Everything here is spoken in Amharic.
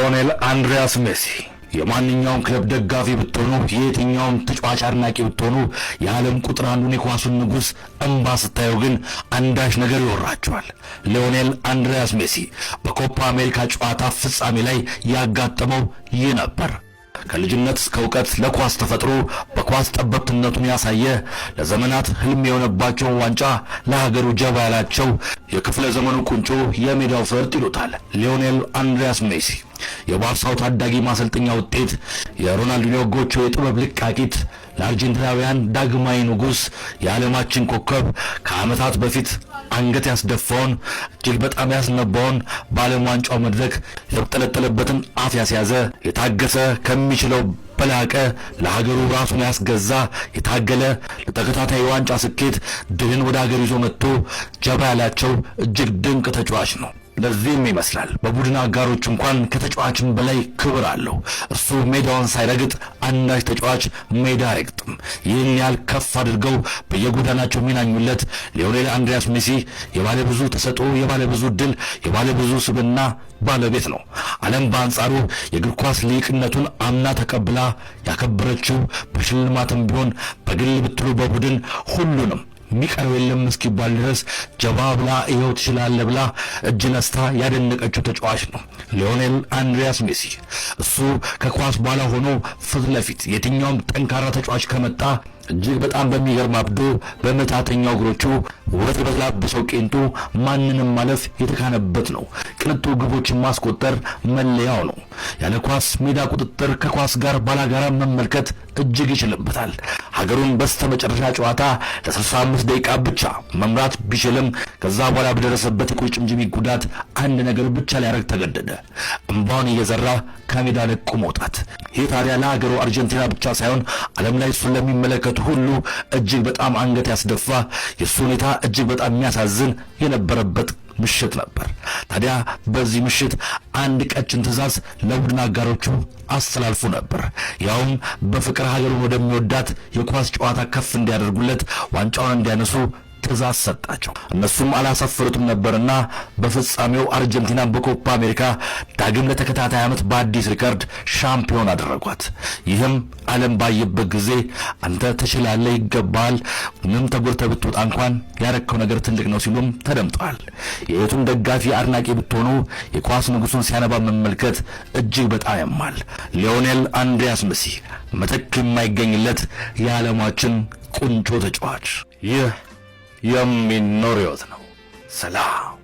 ሊዮኔል አንድሪያስ ሜሲ የማንኛውም ክለብ ደጋፊ ብትሆኑ የትኛውም ተጫዋች አድናቂ ብትሆኑ የዓለም ቁጥር አንዱን የኳሱን ንጉስ እንባ ስታዩ ግን አንዳች ነገር ይወራቸዋል። ሊዮኔል አንድሪያስ ሜሲ በኮፓ አሜሪካ ጨዋታ ፍጻሜ ላይ ያጋጠመው ይህ ነበር። ከልጅነት እስከ ዕውቀት ለኳስ ተፈጥሮ በኳስ ጠበብትነቱን ያሳየ ለዘመናት ህልም የሆነባቸውን ዋንጫ ለሀገሩ ጀባ ያላቸው የክፍለ ዘመኑ ቁንጮ የሜዳው ፈርጥ ይሉታል ሊዮኔል አንድሪያስ ሜሲ። የባርሳው ታዳጊ ማሰልጠኛ ውጤት፣ የሮናልዲኒዮ ጎቾ የጥበብ ልቃቂት፣ ለአርጀንቲናውያን ዳግማዊ ንጉስ፣ የዓለማችን ኮከብ፣ ከዓመታት በፊት አንገት ያስደፋውን እጅግ በጣም ያስነባውን በዓለም ዋንጫው መድረክ የተጠለጠለበትን አፍ ያስያዘ የታገሰ ከሚችለው በላቀ ለሀገሩ ራሱን ያስገዛ የታገለ ለተከታታይ ዋንጫ ስኬት ድልን ወደ ሀገር ይዞ መጥቶ ጀባ ያላቸው እጅግ ድንቅ ተጫዋች ነው። ለዚህም ይመስላል በቡድን አጋሮች እንኳን ከተጫዋችን በላይ ክብር አለው። እርሱ ሜዳውን ሳይረግጥ አንዳች ተጫዋች ሜዳ አይረግጥም። ይህን ያህል ከፍ አድርገው በየጎዳናቸው ሚናኙለት ሊዮኔል አንድሪያስ ሜሲ የባለ ብዙ ተሰጥኦ፣ የባለ ብዙ ድል፣ የባለ ብዙ ስብዕና ባለቤት ነው። ዓለም በአንጻሩ የእግር ኳስ ሊቅነቱን አምና ተቀብላ ያከበረችው በሽልማትም ቢሆን በግል ብትሉ በቡድን ሁሉንም ሚቀርብ የለም እስኪባል ድረስ ጀባ ብላ ይኸው ትችላለህ ብላ እጅ ነስታ ያደነቀችው ተጫዋች ነው ሊዮኔል አንድሪያስ ሜሲ። እሱ ከኳስ በኋላ ሆኖ ፊት ለፊት የትኛውም ጠንካራ ተጫዋች ከመጣ እጅግ በጣም በሚገርም አብዶ በመታተኛው እግሮቹ ውበት በተላበሰው ቄንጡ ማንንም ማለፍ የተካነበት ነው። ቅንጡ ግቦችን ማስቆጠር መለያው ነው። ያለ ኳስ ሜዳ ቁጥጥር ከኳስ ጋር ባላጋራ መመልከት እጅግ ይችልበታል። ሀገሩን በስተመጨረሻ ጨዋታ ለ65 ደቂቃ ብቻ መምራት ቢችልም ከዛ በኋላ በደረሰበት የቁርጭምጭሚት ጉዳት አንድ ነገር ብቻ ሊያደርግ ተገደደ፣ እንባውን እየዘራ ከሜዳ ለቆ መውጣት። ይህ ታዲያ ለሀገሩ አርጀንቲና ብቻ ሳይሆን ዓለም ላይ እሱን ለሚመለከቱ ሁሉ እጅግ በጣም አንገት ያስደፋ፣ የእሱ ሁኔታ እጅግ በጣም የሚያሳዝን የነበረበት ምሽት ነበር። ታዲያ በዚህ ምሽት አንድ ቀጭን ትዕዛዝ ለቡድን አጋሮቹ አስተላልፎ ነበር። ያውም በፍቅር ሀገሩን ወደሚወዳት የኳስ ጨዋታ ከፍ እንዲያደርጉለት፣ ዋንጫውን እንዲያነሱ ትዕዛዝ ሰጣቸው። እነሱም አላሰፈሩትም ነበርና በፍጻሜው አርጀንቲናን በኮፓ አሜሪካ ዳግም ለተከታታይ ዓመት በአዲስ ሪከርድ ሻምፒዮን አደረጓት። ይህም ዓለም ባየበት ጊዜ አንተ ትችላለህ፣ ይገባል፣ ምንም ተጎድተህ ብትወጣ እንኳን ያረከው ነገር ትልቅ ነው ሲሉም ተደምጠዋል። የየቱም ደጋፊ አድናቂ ብትሆኑ የኳስ ንጉሱን ሲያነባ መመልከት እጅግ በጣም ያማል። ሊዮኔል አንድሪያስ ሜሲ ምትክ የማይገኝለት የዓለማችን ቁንጮ ተጫዋች። ይህ የሚኖር ሕይወት ነው። ሰላም።